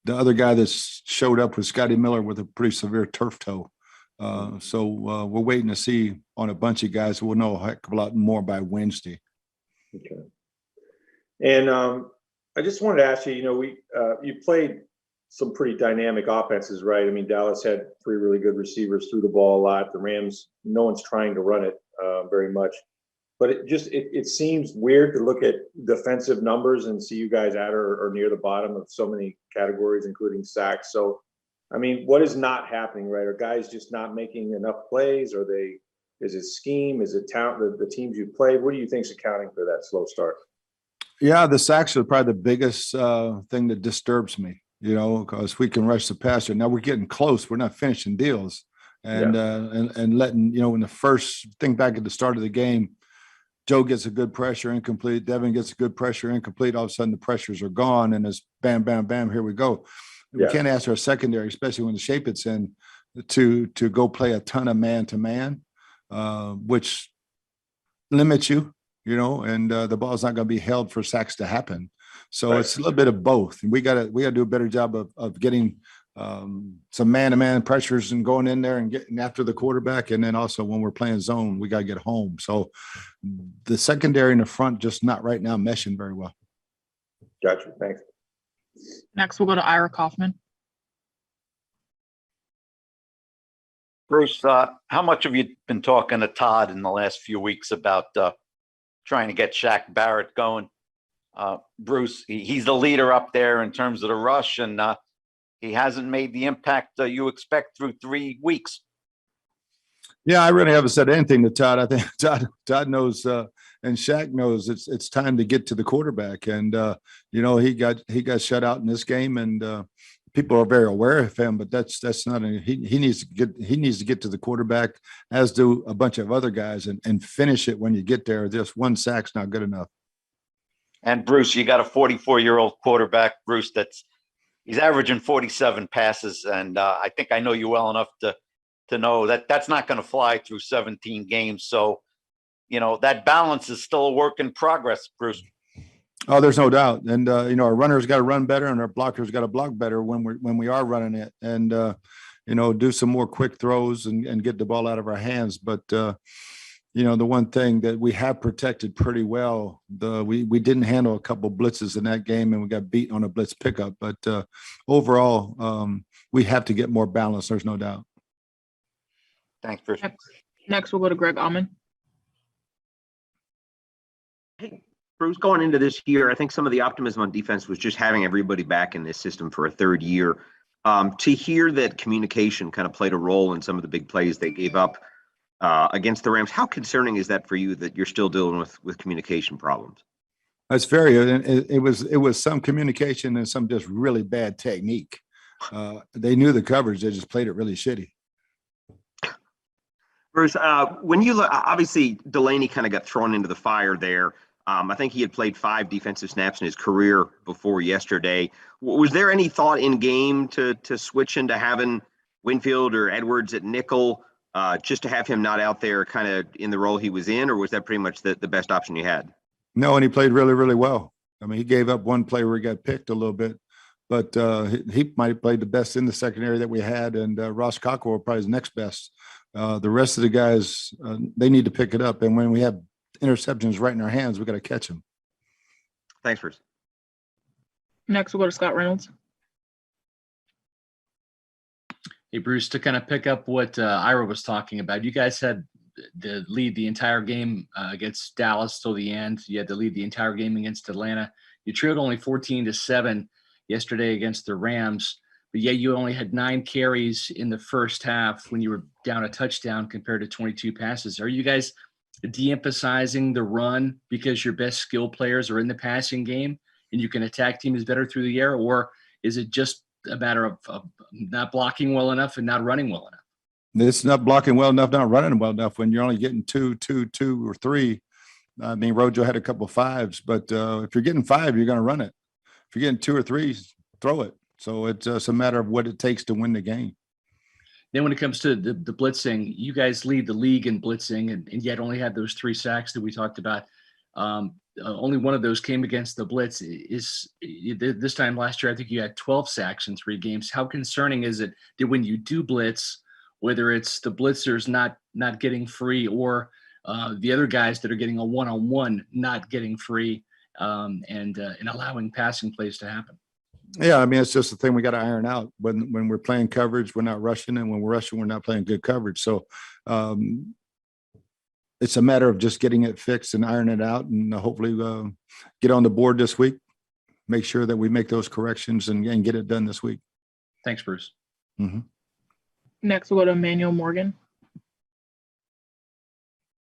the other guy that showed up was Scotty Miller with a pretty severe turf toe. So we're waiting to see on a bunch of guys. We'll know a heck of a lot more by Wednesday. Okay. And I just wanted to ask you, you played some pretty dynamic offenses, right? I mean, Dallas had 3 really good receivers, threw the ball a lot. The Rams, no one's trying to run it very much. But it seems weird to look at defensive numbers and see you guys at or near the bottom of so many categories, including sacks. So, I mean, what is not happening, right? Are guys just not making enough plays? Is it scheme? Is it talent? The teams you played? What do you think is accounting for that slow start? Yeah, the sacks are probably the biggest thing that disturbs me, because we can rush the passer. Now we're getting close. We're not finishing deals. And letting, in the first thing back at the start of the game, Joe gets a good pressure, incomplete. Devin gets a good pressure, incomplete. All of a sudden the pressures are gone and it's bam, bam, bam, here we go. We can't ask our secondary, especially when the shape it's in, to go play a ton of man-to-man, which limits you, and the ball's not going to be held for sacks to happen. So It's a little bit of both. And we got to do a better job of getting some man-to-man pressures and going in there and getting after the quarterback. And then also when we're playing zone, we got to get home. So the secondary in the front just not right now meshing very well. Gotcha. Thanks. Next, we'll go to Ira Kaufman. Bruce, how much have you been talking to Todd in the last few weeks about trying to get Shaq Barrett going? Bruce, he's the leader up there in terms of the rush, and he hasn't made the impact you expect through 3 weeks. Yeah, I really haven't said anything to Todd. I think Todd knows, and Shaq knows it's time to get to the quarterback. And he got shut out in this game, and people are very aware of him. But that's not he needs to get to the quarterback, as do a bunch of other guys, and finish it when you get there. Just one sack's not good enough. And Bruce, you got a 44-year-old quarterback, Bruce. He's averaging 47 passes, and I think I know you well enough to know that that's not going to fly through 17 games. So, that balance is still a work in progress, Bruce. Oh, there's no doubt. And our runners got to run better, and our blockers got to block better when we are running it, and do some more quick throws and get the ball out of our hands. But the one thing that we have protected pretty well, we didn't handle a couple blitzes in that game, and we got beat on a blitz pickup. But overall, we have to get more balance. There's no doubt. Thanks, Bruce. Next, we'll go to Greg Allman. Hey, Bruce, going into this year, I think some of the optimism on defense was just having everybody back in this system for a third year. To hear that communication kind of played a role in some of the big plays they gave up against the Rams, how concerning is that for you that you're still dealing with communication problems? It's very. It was some communication and some just really bad technique. They knew the coverage. They just played it really shitty. Bruce, when you look, obviously Delaney kind of got thrown into the fire there. I think he had played 5 defensive snaps in his career before yesterday. Was there any thought in game to switch into having Winfield or Edwards at nickel, just to have him not out there kind of in the role he was in, or was that pretty much the best option you had? No, and he played really, really well. I mean, he gave up one play where he got picked a little bit, but he might have played the best in the secondary that we had, and Ross Cockrell probably is next best. The rest of the guys, they need to pick it up, and when we have interceptions right in our hands, we got to catch them. Thanks, Bruce. Next, we'll go to Scott Reynolds. Hey, Bruce, to kind of pick up what Ira was talking about, you guys had the lead the entire game against Dallas till the end. You had to lead the entire game against Atlanta. You trailed only 14-7 yesterday against the Rams, but yet you only had 9 carries in the first half when you were down a touchdown compared to 22 passes. Are you guys de-emphasizing the run because your best skill players are in the passing game and you can attack teams better through the air, or is it just a matter of not blocking well enough and not running well enough? It's not blocking well enough, not running well enough when you're only getting two or three. I mean, Rojo had a couple of 5s, but if you're getting 5, you're going to run it. If you're getting 2 or 3, throw it. So it's a matter of what it takes to win the game. Then when it comes to the blitzing, you guys lead the league in blitzing and yet only had those 3 sacks that we talked about. Only one of those came against the blitz. This time last year, I think you had 12 sacks in 3 games. How concerning is it that when you do blitz, whether it's the blitzers not getting free or the other guys that are getting a one-on-one not getting free and allowing passing plays to happen? Yeah, I mean, it's just the thing we got to iron out. When we're playing coverage, we're not rushing, and when we're rushing, we're not playing good coverage. So it's a matter of just getting it fixed and ironing it out, and hopefully get on the board this week. Make sure that we make those corrections and get it done this week. Thanks, Bruce. Mm-hmm. Next, we'll go to Emmanuel Morgan.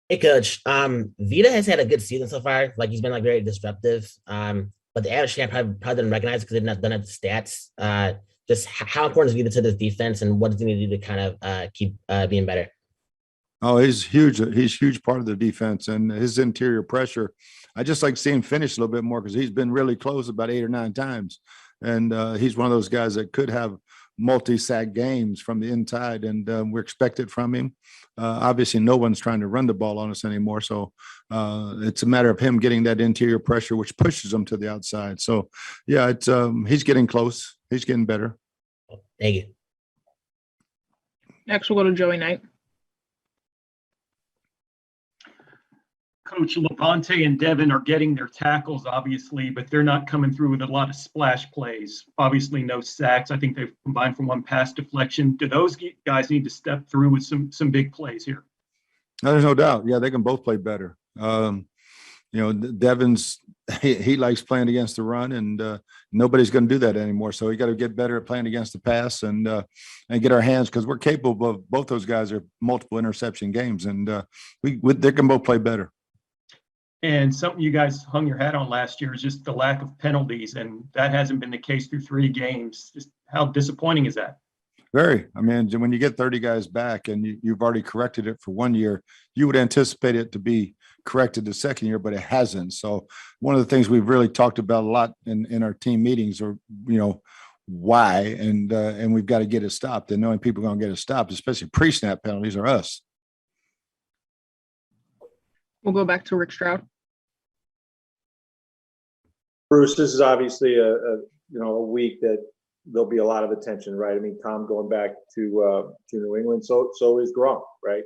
Hey, Coach. Vita has had a good season so far. Like, he's been like very disruptive. But the average fan probably didn't recognize it because they don't have the stats. Just how important is Vita to this defense, and what does he need to do to kind of keep being better? Oh, he's huge. He's a huge part of the defense, and his interior pressure. I just like to see him finish a little bit more because he's been really close about 8 or 9 times. And he's one of those guys that could have multi-sack games from the inside, and we expect it from him. Obviously, no one's trying to run the ball on us anymore. So it's a matter of him getting that interior pressure, which pushes him to the outside. So, yeah, it's he's getting close. He's getting better. Thank you. Next, we'll go to Joey Knight. Coach, Levante and Devin are getting their tackles, obviously, but they're not coming through with a lot of splash plays. Obviously, no sacks. I think they've combined for 1 pass deflection. Do those guys need to step through with some big plays here? There's no doubt. Yeah, they can both play better. Devin's he likes playing against the run, and nobody's going to do that anymore. So we got to get better at playing against the pass and get our hands, because we're capable of both those guys are multiple interception games, and they can both play better. And something you guys hung your hat on last year is just the lack of penalties, and that hasn't been the case through 3 games. Just how disappointing is that? Very. I mean, when you get 30 guys back and you've already corrected it for 1 year, you would anticipate it to be corrected the second year, but it hasn't. So one of the things we've really talked about a lot in our team meetings are, why, and we've got to get it stopped. And the only people going to get it stopped, especially pre-snap penalties, are us. We'll go back to Rick Stroud. Bruce, this is obviously a week that there'll be a lot of attention, right? I mean, Tom going back to New England, so is Gronk, right?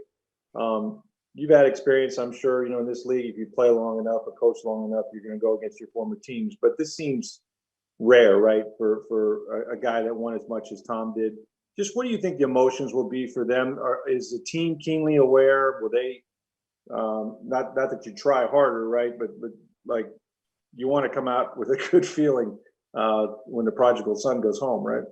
You've had experience, I'm sure, in this league. If you play long enough or coach long enough, you're going to go against your former teams. But this seems rare, right, for a guy that won as much as Tom did. Just what do you think the emotions will be for them? Is the team keenly aware? Will they? Not that you try harder, right? But like, you want to come out with a good feeling when the prodigal son goes home, right?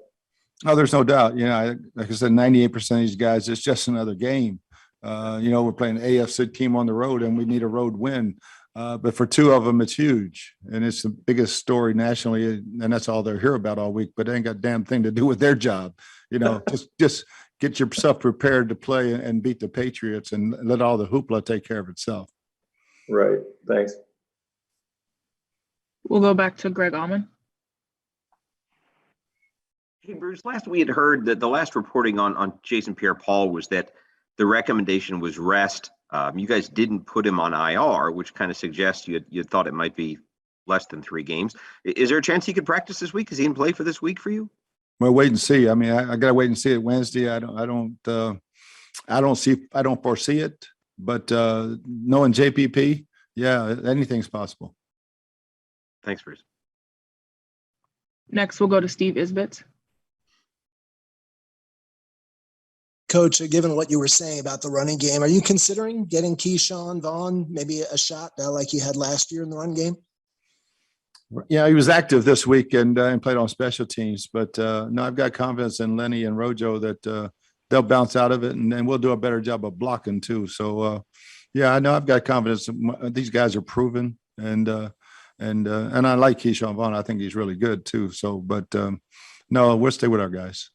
Oh, there's no doubt. Like I said, 98% of these guys, it's just another game. We're playing an AFC team on the road, and we need a road win. But for 2 of them, it's huge, and it's the biggest story nationally, and that's all they'll hear about all week. But they ain't got a damn thing to do with their job. Just get yourself prepared to play and beat the Patriots, and let all the hoopla take care of itself. Right. Thanks. We'll go back to Greg Allman. Hey, Bruce, we had heard that the last reporting on Jason Pierre-Paul was that the recommendation was rest. You guys didn't put him on IR, which kind of suggests you thought it might be less than 3 games. Is there a chance he could practice this week? Is he in play for this week for you? Well, wait and see. I mean, I got to wait and see it Wednesday. I don't foresee it, but knowing JPP, yeah, anything's possible. Thanks, Bruce. Next, we'll go to Steve Isbitz. Coach, given what you were saying about the running game, are you considering getting Keyshawn Vaughn maybe a shot now like you had last year in the run game? Yeah, he was active this week and played on special teams. But, no, I've got confidence in Lenny and Rojo that they'll bounce out of it, and we'll do a better job of blocking too. So, yeah, I know I've got confidence. These guys are proven, and I like Keyshawn Vaughn. I think he's really good too. So, but no, we'll stay with our guys.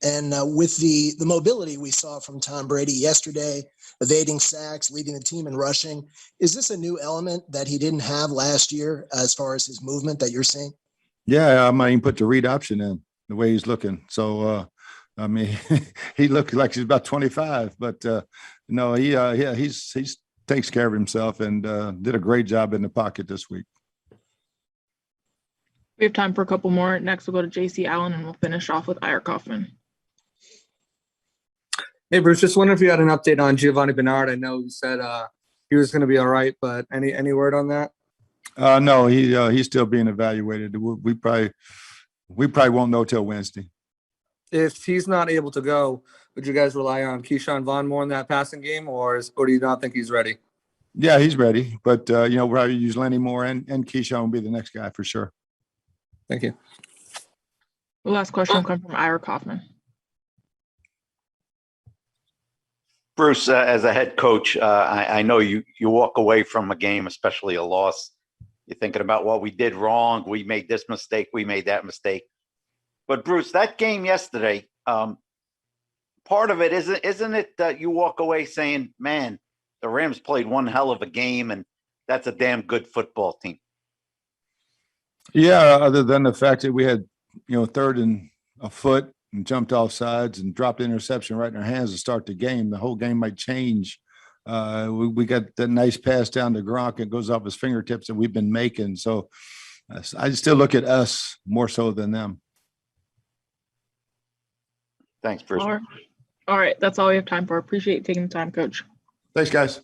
And with the mobility we saw from Tom Brady yesterday, evading sacks, leading the team in rushing, is this a new element that he didn't have last year as far as his movement that you're seeing? Yeah, I might even put the read option in the way he's looking. So, I mean, he looked like he's about 25, but no, he's takes care of himself and did a great job in the pocket this week. We have time for a couple more. Next, we'll go to JC Allen, and we'll finish off with Ira Kaufman. Hey, Bruce, just wondering if you had an update on Giovanni Bernard. I know you said he was going to be all right, but any word on that? No, he's still being evaluated. We probably won't know till Wednesday. If he's not able to go, would you guys rely on Keyshawn Vaughn more in that passing game, or do you not think he's ready? Yeah, he's ready, but we'll probably use Lenny Moore and Keyshawn will be the next guy for sure. Thank you. The last question will come from Ira Kaufman. Bruce, as a head coach, I know you walk away from a game, especially a loss. You're thinking about what we did wrong. We made this mistake. We made that mistake. But Bruce, that game yesterday, part of it isn't it that you walk away saying, man, the Rams played one hell of a game and that's a damn good football team. Yeah, other than the fact that we had, third and a foot and jumped off sides and dropped the interception right in our hands to start the game, the whole game might change. We got that nice pass down to Gronk. It goes off his fingertips that we've been making. So I still look at us more so than them. Thanks, Bruce. All right. That's all we have time for. Appreciate you taking the time, Coach. Thanks, guys.